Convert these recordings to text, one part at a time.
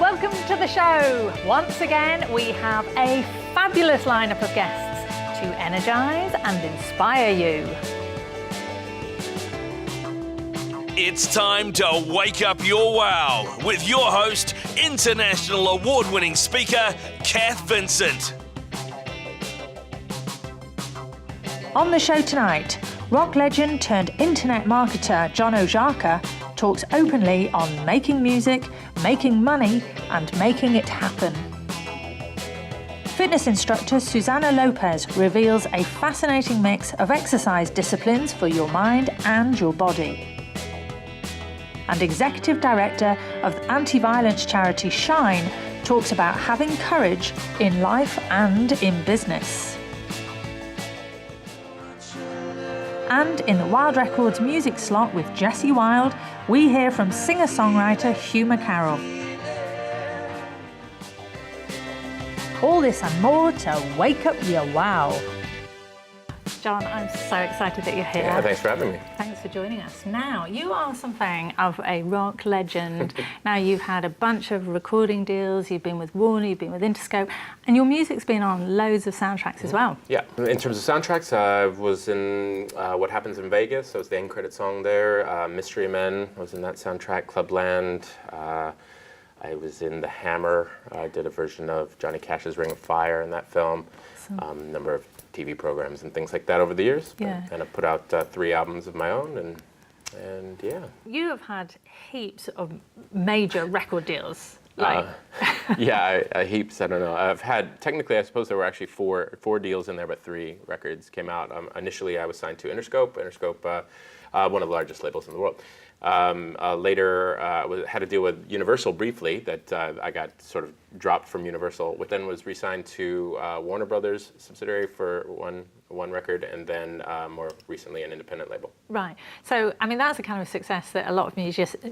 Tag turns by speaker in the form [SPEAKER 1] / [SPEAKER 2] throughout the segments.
[SPEAKER 1] Welcome to the show. Once again, we have a fabulous lineup of guests to energize and inspire you.
[SPEAKER 2] It's time to wake up your wow with your host, international award-winning speaker, Cath Vincent.
[SPEAKER 1] On the show tonight, rock legend turned internet marketer John Ojarka talks openly on making music, making money, and making it happen. Fitness instructor Susana Lopez reveals a fascinating mix of exercise disciplines for your mind and your body. And executive director of anti-violence charity Shine talks about having courage in life and in business. And in the Wild Records music slot with Jesse Wild, we hear from singer-songwriter Hugh McCarroll. All this and more to wake up your wow. John, I'm so excited that you're here.
[SPEAKER 3] Yeah, thanks for having me.
[SPEAKER 1] Thanks for joining us. Now, you are something of a rock legend. Now, you've had a bunch of recording deals, you've been with Warner, you've been with Interscope, and your music's been on loads of soundtracks as well.
[SPEAKER 3] Yeah, in terms of soundtracks, I was in What Happens in Vegas, so it was the end credit song there. Mystery Men was in that soundtrack, Clubland. I was in The Hammer. I did a version of Johnny Cash's Ring of Fire in that film. A number of TV programs and things like that over the years.
[SPEAKER 1] Yeah.
[SPEAKER 3] And I put out 3 albums of my own, and yeah.
[SPEAKER 1] You have had heaps of major record deals.
[SPEAKER 3] Yeah, heaps. I don't know. I've had, technically, I suppose there were actually four deals in there, but 3 records came out. Initially, I was signed to Interscope. Interscope, one of the largest labels in the world. Later, had a deal with Universal briefly that I got sort of dropped from Universal, but then was re-signed to Warner Brothers subsidiary for one record, and then more recently an independent label.
[SPEAKER 1] Right. So, I mean, that's the kind of success that a lot of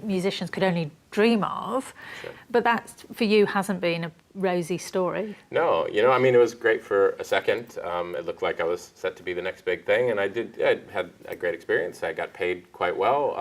[SPEAKER 1] musicians could only dream of.
[SPEAKER 3] Sure.
[SPEAKER 1] But that, for you, hasn't been a rosy story.
[SPEAKER 3] No, I mean, it was great for a second. It looked like I was set to be the next big thing, and I had a great experience. I got paid quite well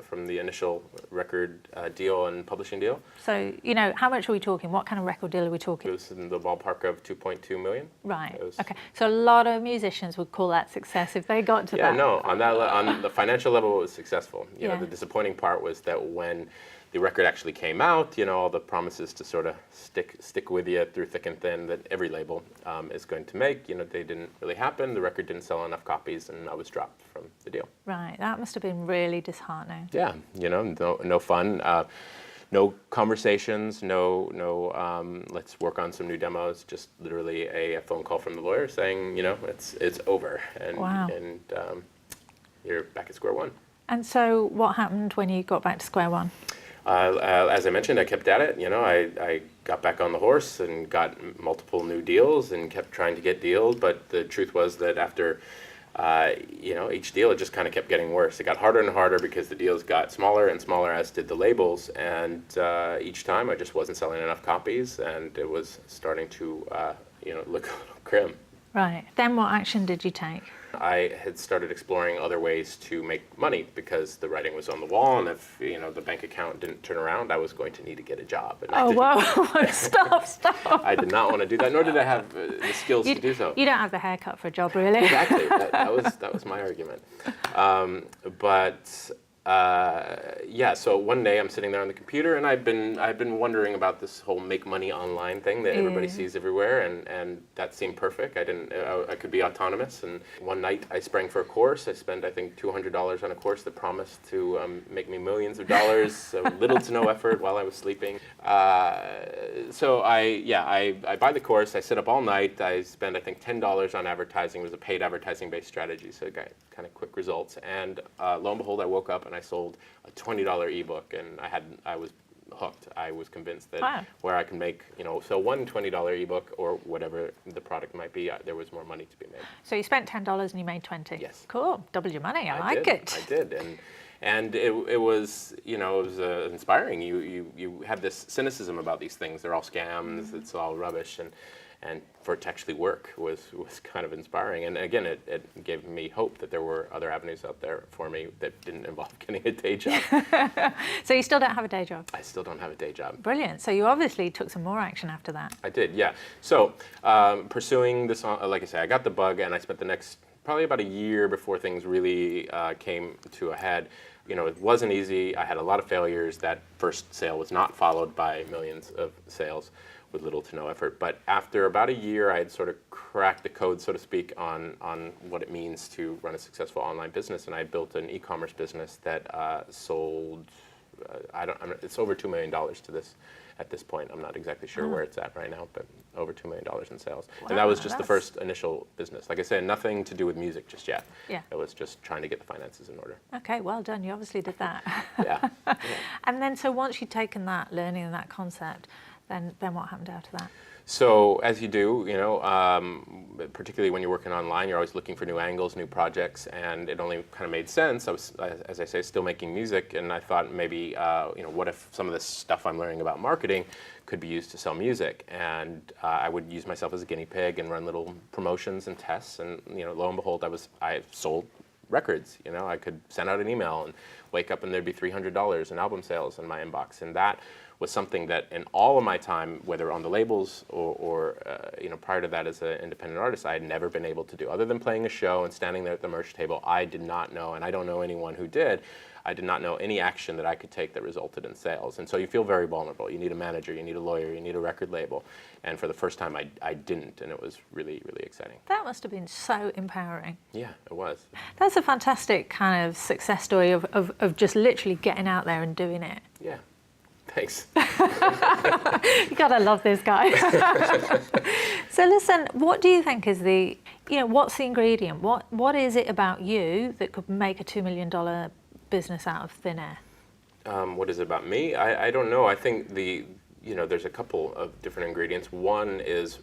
[SPEAKER 3] from the initial record deal and publishing deal.
[SPEAKER 1] So, how much are we talking? What kind of record deal are we talking?
[SPEAKER 3] It was in the ballpark of 2.2 million.
[SPEAKER 1] Right. Okay. So a lot of musicians would call that success if they got to that.
[SPEAKER 3] Yeah, no, on the financial level, it was successful. You know, the disappointing part was that when the record actually came out, all the promises to sort of stick with you through thick and thin that every label is going to make, they didn't really happen. The record didn't sell enough copies, and I was dropped from the deal.
[SPEAKER 1] Right. That must have been really disheartening.
[SPEAKER 3] Yeah. No fun. No conversations, no let's work on some new demos, just literally a phone call from the lawyer saying, it's over, and
[SPEAKER 1] wow.
[SPEAKER 3] and you're back at square one.
[SPEAKER 1] And so what happened when you got back to square one?
[SPEAKER 3] As I mentioned, I kept at it. I got back on the horse and got multiple new deals and kept trying to get deals, but the truth was that after each deal, it just kind of kept getting worse. It got harder and harder because the deals got smaller and smaller, as did the labels. And each time, I just wasn't selling enough copies, and it was starting to, look a little grim.
[SPEAKER 1] Right. Then what action did you take?
[SPEAKER 3] I had started exploring other ways to make money because the writing was on the wall, and if the bank account didn't turn around, I was going to need to get a job. And
[SPEAKER 1] whoa! Stop!
[SPEAKER 3] I did not want to do that, nor did I have the skills to do so.
[SPEAKER 1] You don't have the haircut for a job, really.
[SPEAKER 3] Exactly. That was my argument. So one day I'm sitting there on the computer, and I've been wondering about this whole make money online thing that everybody sees everywhere, and that seemed perfect. I could be autonomous, and one night I sprang for a course. I spent, I think, $200 on a course that promised to make me millions of dollars, little to no effort while I was sleeping. So I buy the course. I sit up all night. I spend, I think, $10 on advertising. It was a paid advertising-based strategy, so I got kind of quick results. And lo and behold, I woke up and I sold a $20 ebook, and I was hooked. I was convinced that where I can make, so one $20 ebook or whatever the product might be, there was more money to be made.
[SPEAKER 1] So you spent $10 and you made $20.
[SPEAKER 3] Yes.
[SPEAKER 1] Cool. Doubled your money. I like it.
[SPEAKER 3] I did. And it was, it was inspiring. You have this cynicism about these things. They're all scams. It's all rubbish. And for it to actually work was kind of inspiring. And again, it gave me hope that there were other avenues out there for me that didn't involve getting a day job.
[SPEAKER 1] So you still don't have a day job?
[SPEAKER 3] I still don't have a day job.
[SPEAKER 1] Brilliant. So you obviously took some more action after that.
[SPEAKER 3] I did, yeah. So pursuing this, like I say, I got the bug, and I spent the next probably about a year before things really came to a head. It wasn't easy. I had a lot of failures. That first sale was not followed by millions of sales with little to no effort. But after about a year, I had sort of cracked the code, so to speak, on what it means to run a successful online business. And I built an e-commerce business that sold, it's over $2 million at this point. I'm not exactly sure where it's at right now, but over $2 million in sales. Wow, and that was just the first initial business. Like I said, nothing to do with music just yet. Yeah. It was just trying to get the finances in order.
[SPEAKER 1] Okay, well done. You obviously did that.
[SPEAKER 3] Yeah.
[SPEAKER 1] And then, so once you'd taken that learning and that concept, then what happened after that?
[SPEAKER 3] So as you do, particularly when you're working online, you're always looking for new angles, new projects, and it only kind of made sense. I was, as I say, still making music, and I thought maybe, what if some of this stuff I'm learning about marketing could be used to sell music? And I would use myself as a guinea pig and run little promotions and tests, and lo and behold, I sold records. I could send out an email and wake up and there'd be $300 in album sales in my inbox, and that was something that in all of my time, whether on the labels or prior to that as an independent artist, I had never been able to do. Other than playing a show and standing there at the merch table, I did not know, and I don't know anyone who did, I did not know any action that I could take that resulted in sales. And so you feel very vulnerable. You need a manager, you need a lawyer, you need a record label. And for the first time, I didn't, and it was really, really exciting.
[SPEAKER 1] That must have been so empowering.
[SPEAKER 3] Yeah, it was.
[SPEAKER 1] That's a fantastic kind of success story of just literally getting out there and doing it.
[SPEAKER 3] Yeah. Thanks.
[SPEAKER 1] You gotta love this guy. So listen, what do you think is what's the ingredient? What is it about you that could make a $2 million business out of thin air?
[SPEAKER 3] What is it about me? I don't know. I think there's a couple of different ingredients. One is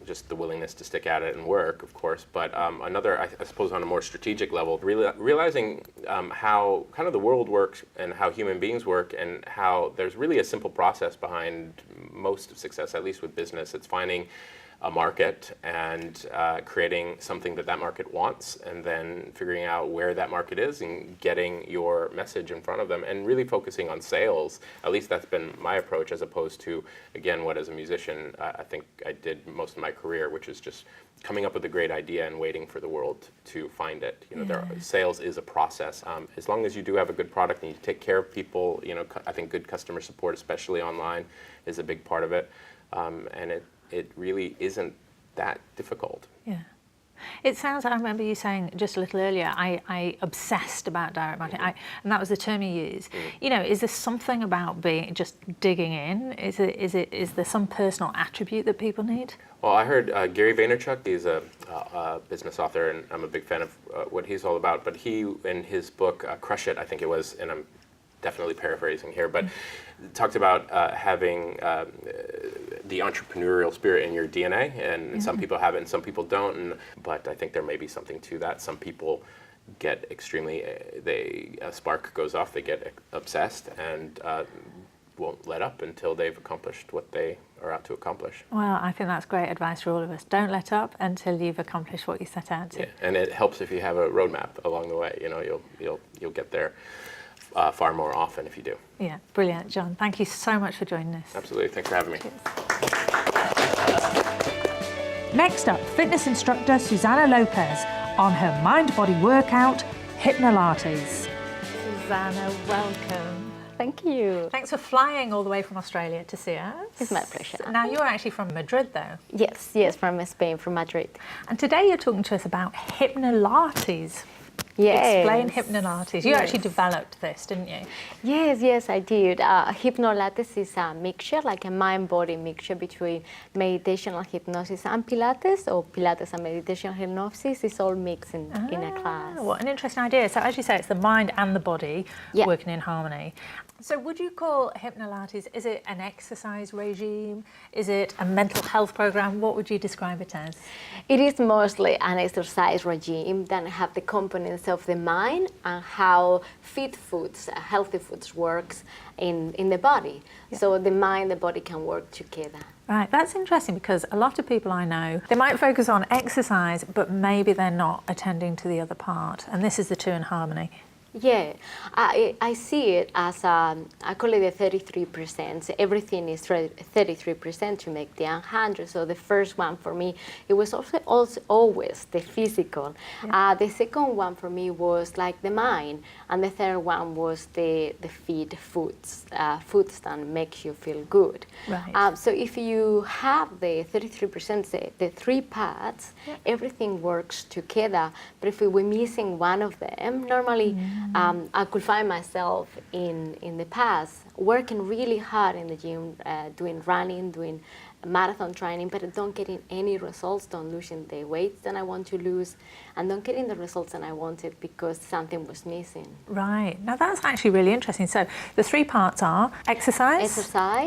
[SPEAKER 3] just the willingness to stick at it and work, of course, but another, I suppose on a more strategic level, realizing how kind of the world works and how human beings work, and how there's really a simple process behind most of success, at least with business. It's finding a market and creating something that market wants, and then figuring out where that market is and getting your message in front of them, and really focusing on sales. At least that's been my approach, as opposed to, again, what as a musician I think I did most of my career, which is just coming up with a great idea and waiting for the world to find it. Sales is a process. As long as you do have a good product and you take care of people, I think good customer support, especially online, is a big part of it. And it really isn't that difficult. Yeah.
[SPEAKER 1] It sounds, I remember you saying just a little earlier, I obsessed about direct marketing, and that was the term you used. Is there something about just digging in? Is there some personal attribute that people need?
[SPEAKER 3] Well, I heard Gary Vaynerchuk, he's a business author, and I'm a big fan of what he's all about, but he, in his book, Crush It, I think it was, and I'm definitely paraphrasing here, but talked about having the entrepreneurial spirit in your DNA, and some people have it and some people don't, but I think there may be something to that. Some people get extremely, a spark goes off, they get obsessed, and won't let up until they've accomplished what they are out to accomplish.
[SPEAKER 1] Well, I think that's great advice for all of us. Don't let up until you've accomplished what you set out to.
[SPEAKER 3] Yeah, and it helps if you have a roadmap along the way. You'll get there far more often if you do.
[SPEAKER 1] Yeah, brilliant, John. Thank you so much for joining us.
[SPEAKER 3] Absolutely, thanks for having me.
[SPEAKER 1] Cheers. Next up, fitness instructor Susana Lopez on her mind-body workout, Hypnolates. Susana, welcome.
[SPEAKER 4] Thank you.
[SPEAKER 1] Thanks for flying all the way from Australia to see us.
[SPEAKER 4] It's my pleasure.
[SPEAKER 1] Now, you're actually from Madrid, though.
[SPEAKER 4] Yes, from Spain, from Madrid.
[SPEAKER 1] And today you're talking to us about Hypnolates.
[SPEAKER 4] Yes.
[SPEAKER 1] Explain Hypnolates. You actually developed this, didn't you?
[SPEAKER 4] Yes, I did. Hypnolates is a mixture, like a mind-body mixture between meditation and hypnosis and Pilates, or Pilates and meditation and hypnosis. It's all mixed in a class.
[SPEAKER 1] What an interesting idea. So as you say, it's the mind and the body working in harmony. So would you call Hypnolates, is it an exercise regime? Is it a mental health program? What would you describe it as?
[SPEAKER 4] It is mostly an exercise regime that have the components of the mind and how fit foods, healthy foods works in the body.
[SPEAKER 1] Yeah.
[SPEAKER 4] So the mind, the body can work together.
[SPEAKER 1] Right, that's interesting because a lot of people I know, they might focus on exercise, but maybe they're not attending to the other part. And this is the two in harmony.
[SPEAKER 4] Yeah, I see it as, I call it the 33%. Everything is 33% to make the 100. So the first one for me, it was also always the physical.
[SPEAKER 1] Yeah.
[SPEAKER 4] The second one for me was like the mind. And the third one was the feed foods, foods that makes you feel good.
[SPEAKER 1] Right.
[SPEAKER 4] So if you have the 33%, the three parts,
[SPEAKER 1] yeah.
[SPEAKER 4] everything works together. But if we were missing one of them, normally I could find myself in the past working really hard in the gym, doing running, doing marathon training, but don't getting any results, don't losing the weight that I want to lose, and don't getting the results that I wanted because something was missing.
[SPEAKER 1] Right. Now that's actually really interesting. So the three parts are exercise,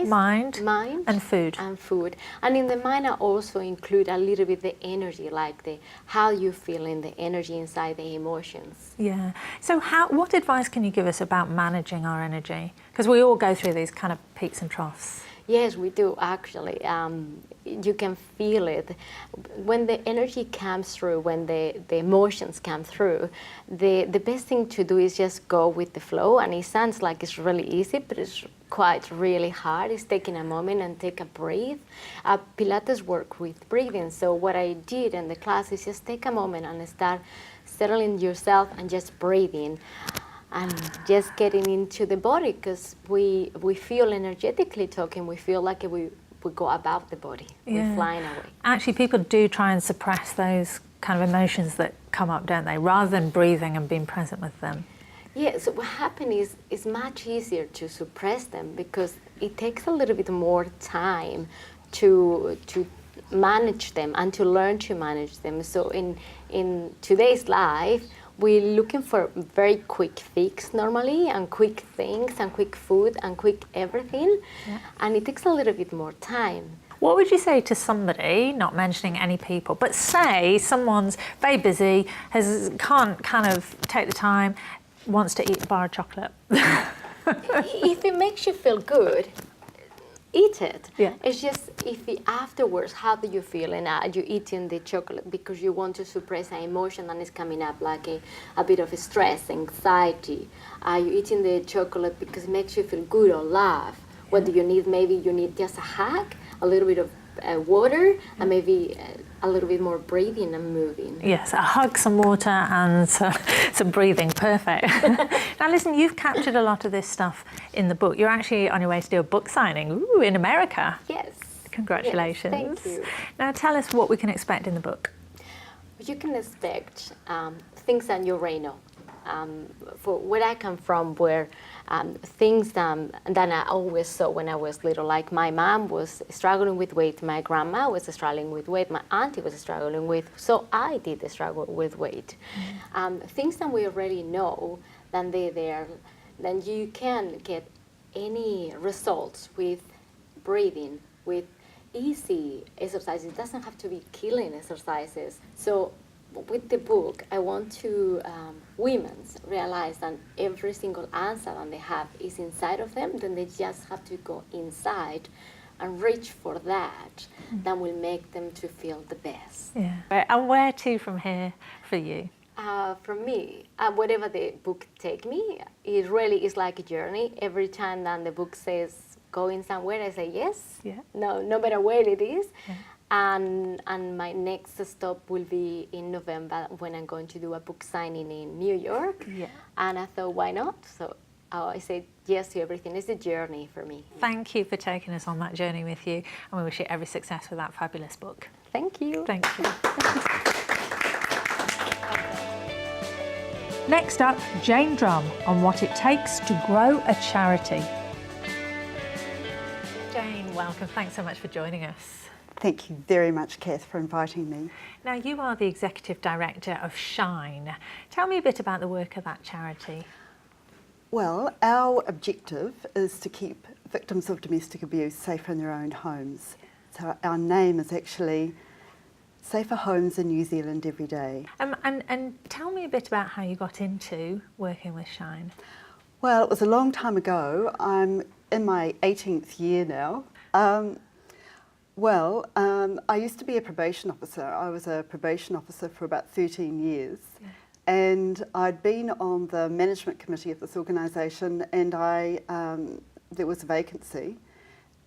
[SPEAKER 1] mind, and food.
[SPEAKER 4] And food. And in the mind, I also include a little bit the energy, like the how you feel in the energy inside the emotions.
[SPEAKER 1] Yeah. So what advice can you give us about managing our energy? Because we all go through these kind of peaks and troughs.
[SPEAKER 4] Yes, we do actually. You can feel it. When the energy comes through, when the emotions come through, the best thing to do is just go with the flow. And it sounds like it's really easy, but it's quite really hard. It's taking a moment and take a breath. Pilates work with breathing. So what I did in the class is just take a moment and start settling yourself and just breathing. And just getting into the body, because we feel energetically talking, we feel like we go above the body,
[SPEAKER 1] Yeah.
[SPEAKER 4] we're flying away.
[SPEAKER 1] Actually, people do try and suppress those kind of emotions that come up, don't they, rather than breathing and being present with them.
[SPEAKER 4] Yeah, so what happens is it's much easier to suppress them because it takes a little bit more time to manage them and to learn to manage them. So in today's life, we're looking for very quick fix normally, and quick things, and quick food, and quick everything.
[SPEAKER 1] Yeah.
[SPEAKER 4] And it takes a little bit more time.
[SPEAKER 1] What would you say to somebody, not mentioning any people, but say someone's very busy, can't kind of take the time, wants to eat a bar of chocolate?
[SPEAKER 4] If it makes you feel good, eat it.
[SPEAKER 1] Yeah.
[SPEAKER 4] It's just afterwards, how do you feel? And are you eating the chocolate because you want to suppress an emotion that is coming up, like a bit of stress, anxiety? Are you eating the chocolate because it makes you feel good or laugh? What do you need? Maybe you need just a hug, a little bit of water, and maybe a little bit more breathing and moving.
[SPEAKER 1] Yes, a hug, some water, and some breathing. Perfect. Now listen, you've captured a lot of this stuff in the book. You're actually on your way to do a book signing in America.
[SPEAKER 4] Yes.
[SPEAKER 1] Congratulations.
[SPEAKER 4] Yes, thank you.
[SPEAKER 1] Now tell us what we can expect in the book.
[SPEAKER 4] You can expect things that you already know. For where I come from, where things that I always saw when I was little, like my mom was struggling with weight, my grandma was struggling with weight, my auntie was struggling with, so I did struggle with weight. Things that we already know, then you can get any results with breathing, with easy exercises. It doesn't have to be killing exercises. So with the book, I want to women realize that every single answer that they have is inside of them. Then they just have to go inside and reach for that. That will make them to feel the best.
[SPEAKER 1] Yeah. Right. And where to from here for you?
[SPEAKER 4] For me, whatever the book take me, it really is like a journey. Every time that the book says going somewhere, I say yes.
[SPEAKER 1] Yeah.
[SPEAKER 4] No matter where it is.
[SPEAKER 1] Yeah.
[SPEAKER 4] And my next stop will be in November when I'm going to do a book signing in New York.
[SPEAKER 1] Yeah.
[SPEAKER 4] And I thought, why not? So I said yes to everything. It's a journey for me.
[SPEAKER 1] Thank you for taking us on that journey with you, and we wish you every success with that fabulous book.
[SPEAKER 4] Thank you.
[SPEAKER 1] Thank you. Next up, Jane Drum on what it takes to grow a charity. Jane, welcome. Thanks so much for joining us.
[SPEAKER 5] Thank you very much, Cath, for inviting me.
[SPEAKER 1] Now, you are the Executive Director of Shine. Tell me a bit about the work of that charity.
[SPEAKER 5] Well, our objective is to keep victims of domestic abuse safer in their own homes. So our name is actually Safer Homes in New Zealand Every Day.
[SPEAKER 1] And tell me a bit about how you got into working with Shine.
[SPEAKER 5] Well, it was a long time ago. I'm in my 18th year now. I used to be a probation officer. I was a probation officer for about 13 years. Yeah. And I'd been on the management committee of this organisation, and there was a vacancy.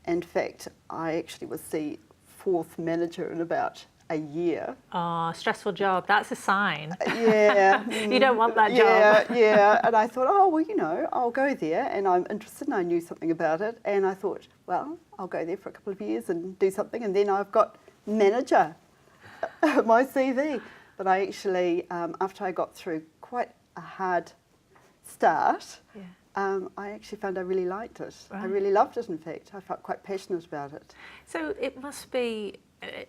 [SPEAKER 5] In fact, I actually was the 4th manager in about a year.
[SPEAKER 1] Oh, stressful job. That's a sign.
[SPEAKER 5] Yeah.
[SPEAKER 1] You don't want that job.
[SPEAKER 5] Yeah. And I thought, I'll go there, and I'm interested, and I knew something about it. And I thought, well, I'll go there for a couple of years and do something, and then I've got manager, my CV. But I actually, after I got through quite a hard start, I actually found I really liked it. Right. I really loved it, in fact. I felt quite passionate about it.
[SPEAKER 1] So it must be,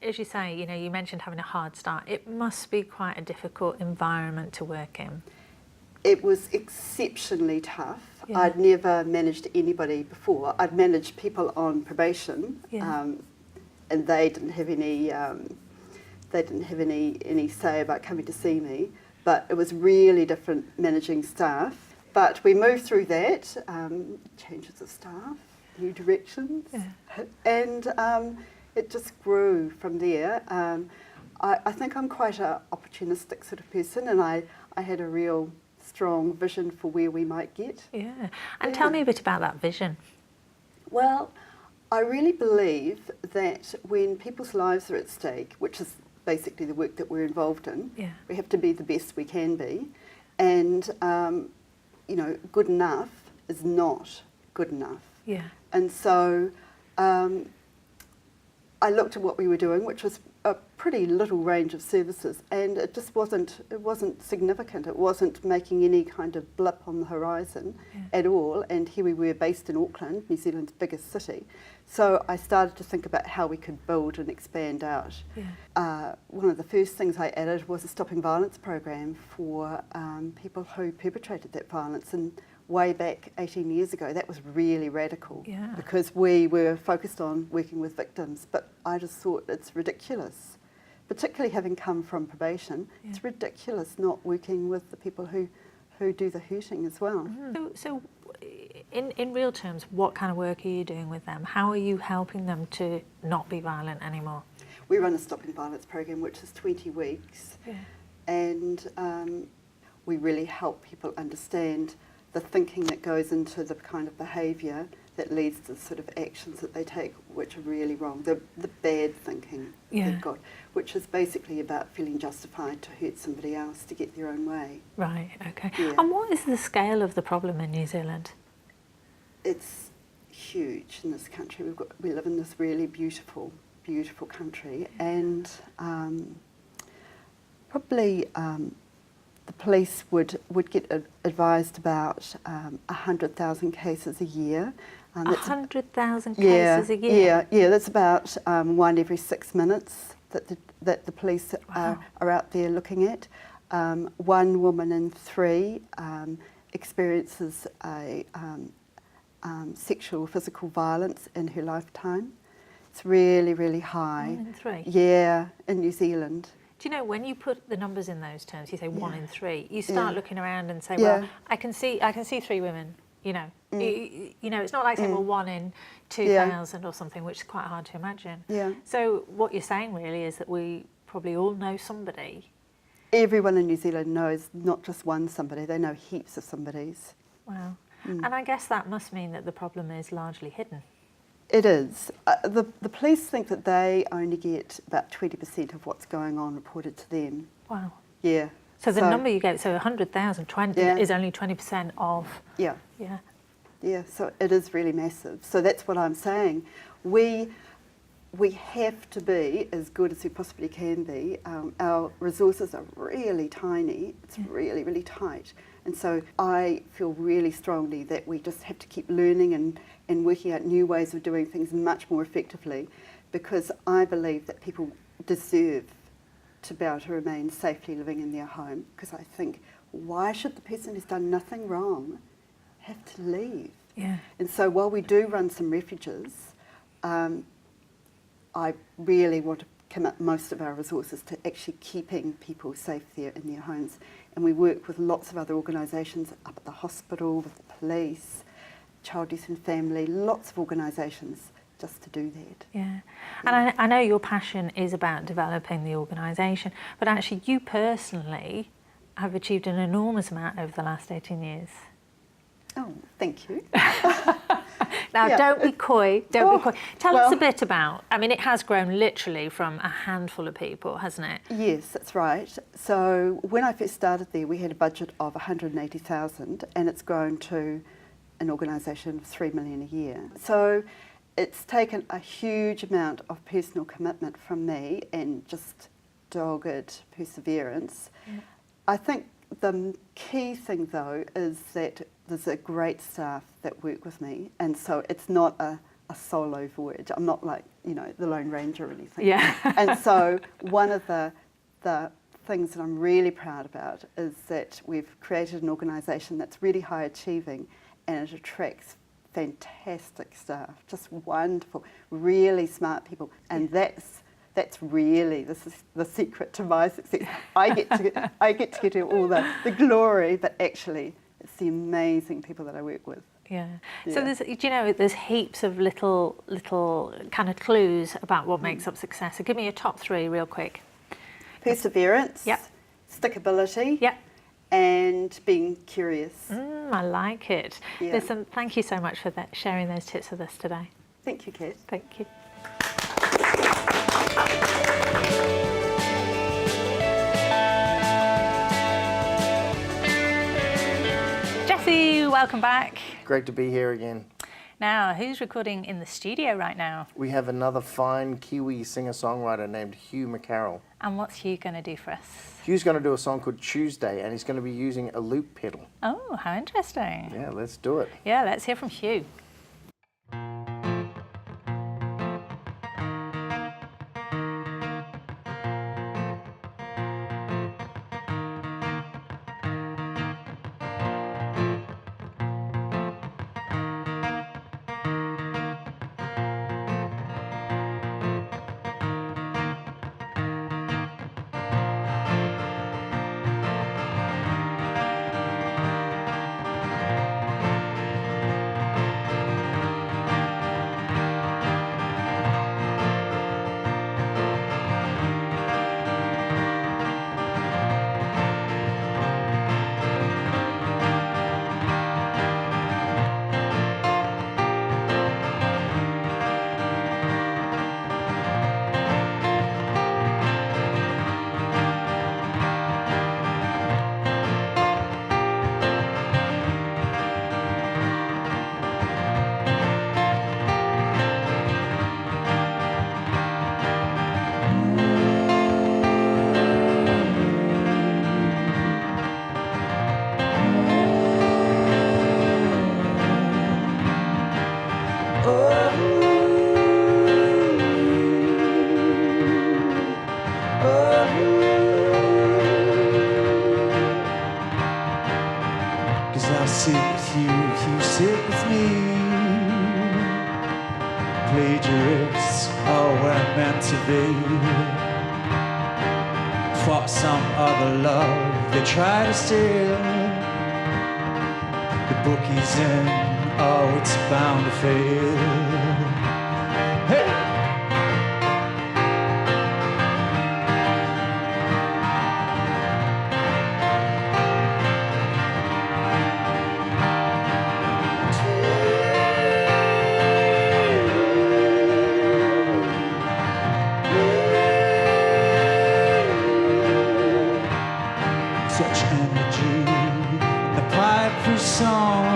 [SPEAKER 1] as you say, you mentioned having a hard start. It must be quite a difficult environment to work in.
[SPEAKER 5] It was exceptionally tough. Yeah. I'd never managed anybody before. I'd managed people on probation, and they didn't have any... They didn't have any say about coming to see me, but it was really different managing staff. But we moved through that, changes of staff, new directions, and it just grew from there. I think I'm quite an opportunistic sort of person, and I had a real strong vision for where we might get.
[SPEAKER 1] Yeah, and tell me a bit about that vision.
[SPEAKER 5] Well, I really believe that when people's lives are at stake, which is basically the work that we're involved in, we have to be the best we can be, and good enough is not good enough. Yeah. And so I looked at what we were doing, which was a pretty little range of services, and it just wasn't significant. It wasn't making any kind of blip on the horizon at all. And here we were, based in Auckland, New Zealand's biggest city. So I started to think about how we could build and expand out. Yeah. One of the first things I added was a stopping violence program for people who perpetrated that violence. And way back 18 years ago, that was really radical, because we were focused on working with victims. But I just thought it's ridiculous, particularly having come from probation. It's ridiculous not working with the people who do the hurting as well.
[SPEAKER 1] So in real terms, what kind of work are you doing with them? How are you helping them to not be violent anymore?
[SPEAKER 5] We run a stopping violence program, which is 20 weeks, and we really help people understand the thinking that goes into the kind of behaviour that leads to the sort of actions that they take, which are really wrong. The bad thinking they've got, which is basically about feeling justified to hurt somebody else to get their own way. Right, okay. Yeah.
[SPEAKER 1] And what is the scale of the problem in New Zealand?
[SPEAKER 5] It's huge in this country. We live in this really beautiful country, and probably the police would get advised about 100,000 cases a year.
[SPEAKER 1] 100,000 cases a year?
[SPEAKER 5] Yeah, that's about 1 every 6 minutes that the police are out there looking at. 1 woman in 3 experiences a sexual or physical violence in her lifetime. It's really, really high.
[SPEAKER 1] 1 in 3?
[SPEAKER 5] Yeah, in New Zealand.
[SPEAKER 1] Do you know, when you put the numbers in those terms, you say 1 in 3, you start looking around and say, well, I can see 3 women, you know. It's not like saying, well, 1 in 2,000 or something, which is quite hard to imagine. Yeah. So what you're saying really is that we probably all know somebody.
[SPEAKER 5] Everyone in New Zealand knows not just one somebody, they know heaps of somebodies.
[SPEAKER 1] Wow. And I guess that must mean that the problem is largely hidden.
[SPEAKER 5] It is. The police think that they only get about 20% of what's going on reported to them.
[SPEAKER 1] Wow.
[SPEAKER 5] Yeah.
[SPEAKER 1] So the number you gave, so 100,000 is only 20% of... Yeah. Yeah.
[SPEAKER 5] Yeah, so it is really massive. So that's what I'm saying. We have to be as good as we possibly can be. Our resources are really tiny. It's really, really tight. And so I feel really strongly that we just have to keep learning and working out new ways of doing things much more effectively, because I believe that people deserve to be able to remain safely living in their home. Because I think, why should the person who's done nothing wrong have to leave.
[SPEAKER 1] Yeah.
[SPEAKER 5] And so while we do run some refuges, I really want to commit most of our resources to actually keeping people safe there in their homes. And we work with lots of other organisations up at the hospital, with the police, Child, Youth and Family, lots of organisations just to do that.
[SPEAKER 1] Yeah. And I know your passion is about developing the organisation, but actually you personally have achieved an enormous amount over the last 18 years.
[SPEAKER 5] Oh, thank you.
[SPEAKER 1] Now,
[SPEAKER 5] Yeah.
[SPEAKER 1] don't be coy, don't be coy. Tell us
[SPEAKER 5] well-
[SPEAKER 1] a bit about, I mean, it has grown literally from a handful of people, hasn't it?
[SPEAKER 5] Yes, that's right. So when I first started there, we had a budget of 180,000, and it's grown to an organisation of 3 million a year. So it's taken a huge amount of personal commitment from me and just dogged perseverance.
[SPEAKER 1] Yeah.
[SPEAKER 5] I think the key thing, though, is that there's a great staff that work with me, and so it's not a solo voyage. I'm not like, the Lone Ranger or anything.
[SPEAKER 1] Yeah.
[SPEAKER 5] And so one of the things that I'm really proud about is that we've created an organisation that's really high achieving, and it attracts fantastic staff, just wonderful, really smart people, and that's really this is the secret to my success. I get to get all the glory, but actually it's the amazing people that I work with.
[SPEAKER 1] Yeah.
[SPEAKER 5] Yeah.
[SPEAKER 1] So there's heaps of little kind of clues about what makes up success. So give me your top 3 real quick.
[SPEAKER 5] Perseverance,
[SPEAKER 1] Yep.
[SPEAKER 5] stickability,
[SPEAKER 1] Yep.
[SPEAKER 5] and being curious.
[SPEAKER 1] I like it.
[SPEAKER 5] Yeah.
[SPEAKER 1] Listen, thank you so much for sharing those tips with us today.
[SPEAKER 5] Thank you, Cath.
[SPEAKER 1] Thank you. Jesse, welcome back.
[SPEAKER 6] Great to be here again.
[SPEAKER 1] Now, who's recording in the studio right now?
[SPEAKER 6] We have another fine Kiwi singer-songwriter named Hugh McCarroll.
[SPEAKER 1] And what's Hugh going to do for us?
[SPEAKER 6] Hugh's going to do a song called Tuesday, and he's going to be using a loop pedal.
[SPEAKER 1] Oh, how interesting.
[SPEAKER 6] Yeah, let's do it.
[SPEAKER 1] Yeah, let's hear from Hugh.
[SPEAKER 7] sit with you sit with me. Plagiarists are we're meant to be. For some other love they try to steal. The book is in, oh it's bound to fail. Hey! Such energy, the piper's song,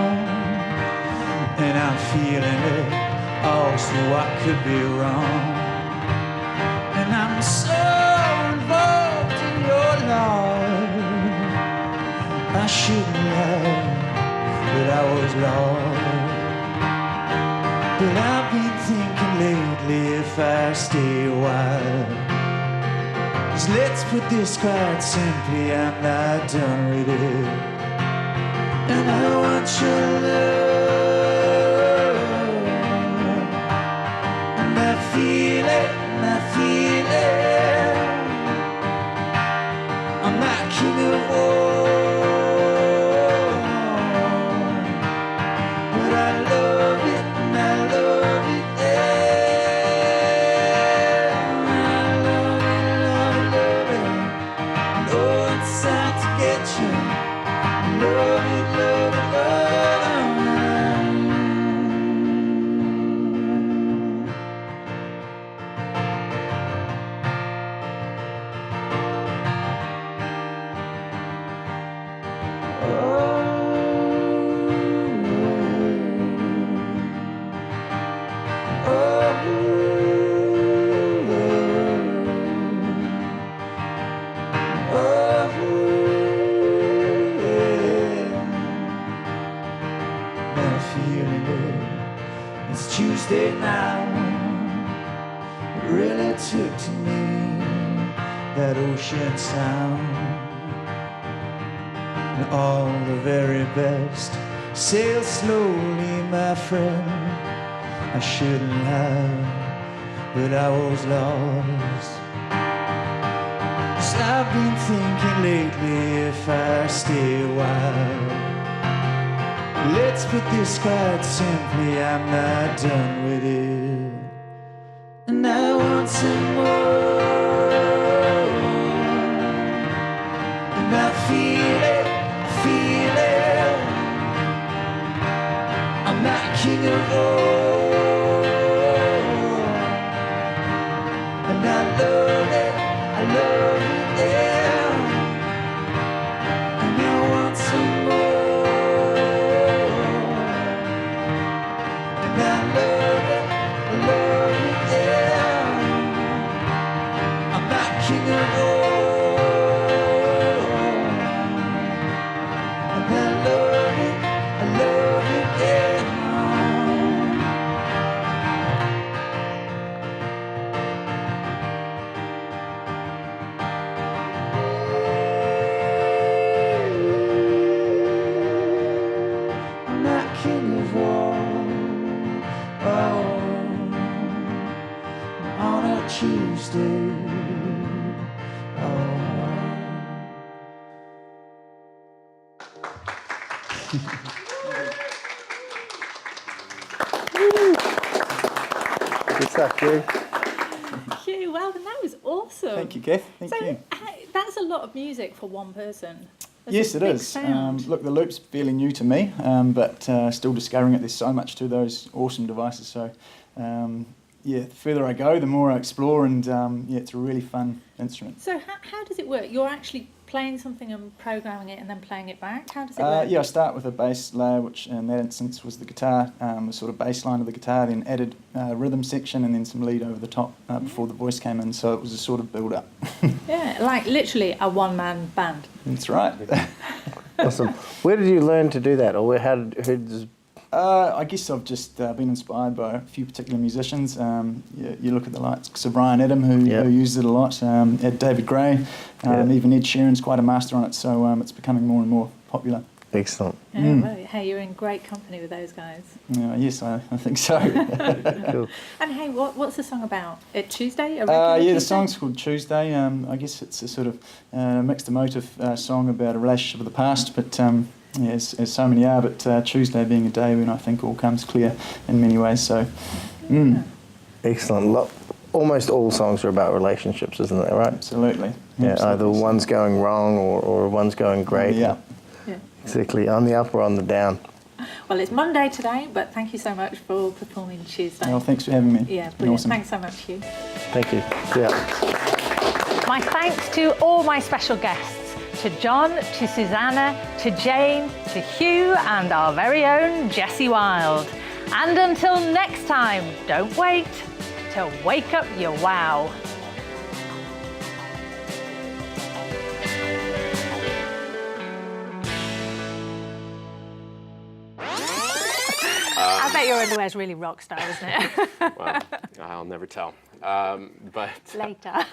[SPEAKER 7] and I'm feeling it, oh, so what could be wrong? And I'm so involved in your love, I shouldn't have, but I was lost. But I've been thinking lately if I stay a while, let's put this quite simply, I'm not done with it. and I want your love, and I feel it, and I feel it. I'm not king of war, but I love it, and I love it, yeah. I love it, know it's time to get you. Love it, love it, It's Tuesday now. It really took to me that ocean sound, and all the very best. Sail slowly, my friend. I shouldn't have, but I was lost. 'Cause I've been thinking lately, if I stay a while, let's put this quite simply, I'm not done with it, and I want some more, and I feel it, feel it. I'm not king of all, and I love it, yeah. And I want some more, and I love it, yeah. I'm not king of all, and I love it, yeah. I'm not king of war, oh, on a Tuesday, oh.
[SPEAKER 6] Good stuff, Hugh.
[SPEAKER 1] Hugh, well, then that was awesome.
[SPEAKER 8] Thank you, Kath. Thank you.
[SPEAKER 1] That's a lot of music for one person. That's
[SPEAKER 8] Yes,
[SPEAKER 1] a
[SPEAKER 8] it
[SPEAKER 1] big
[SPEAKER 8] is.
[SPEAKER 1] sound.
[SPEAKER 8] Look, the loop's fairly new to me, but still discovering it. There's so much to those awesome devices. So, yeah, the further I go, the more I explore, and yeah, it's a really fun instrument.
[SPEAKER 1] So how does it work? You're actually playing something and programming it and then playing it back? How does it work?
[SPEAKER 8] Yeah, I start with a bass layer, which in that instance was the guitar, the sort of bass line of the guitar, then added rhythm section and then some lead over the top before the voice came in, so it was a sort of build-up.
[SPEAKER 1] Yeah, like literally a one-man band.
[SPEAKER 8] That's right.
[SPEAKER 6] Awesome. Where did you learn to do that, or who does...
[SPEAKER 8] I guess I've just been inspired by a few particular musicians. You look at the likes of Brian Adam, who uses it a lot, David Gray, even Ed Sheeran's quite a master on it, so it's becoming more and more popular.
[SPEAKER 6] Excellent.
[SPEAKER 1] Yeah, well, hey, you're in great company with those guys.
[SPEAKER 8] Yes, I think so.
[SPEAKER 6] Cool.
[SPEAKER 1] And hey, what's the song about? Tuesday? A
[SPEAKER 8] Yeah,
[SPEAKER 1] Tuesday?
[SPEAKER 8] the song's called Tuesday. I guess it's a sort of mixed emotive song about a relationship of the past, but yeah, as so many are, but Tuesday being a day when I think all comes clear in many ways. So,
[SPEAKER 6] Excellent. Almost all songs are about relationships, isn't that right?
[SPEAKER 8] Absolutely.
[SPEAKER 6] Yeah,
[SPEAKER 8] Absolutely.
[SPEAKER 6] either one's going wrong or one's going great.
[SPEAKER 8] Yeah.
[SPEAKER 6] Exactly. On the up or on the down.
[SPEAKER 1] Well, it's Monday today, but thank you so much for performing Tuesday.
[SPEAKER 8] Well, thanks for having me.
[SPEAKER 1] Yeah, brilliant.
[SPEAKER 8] Awesome.
[SPEAKER 1] Thanks so much, Hugh.
[SPEAKER 6] Thank you. Yeah.
[SPEAKER 1] My thanks to all my special guests, to John, to Susanna, to Jane, to Hugh, and our very own Jessie Wild. And until next time, don't wait to wake up your wow. I bet your underwear's really rock style, isn't it?
[SPEAKER 3] Well, I'll never tell. But
[SPEAKER 1] Later.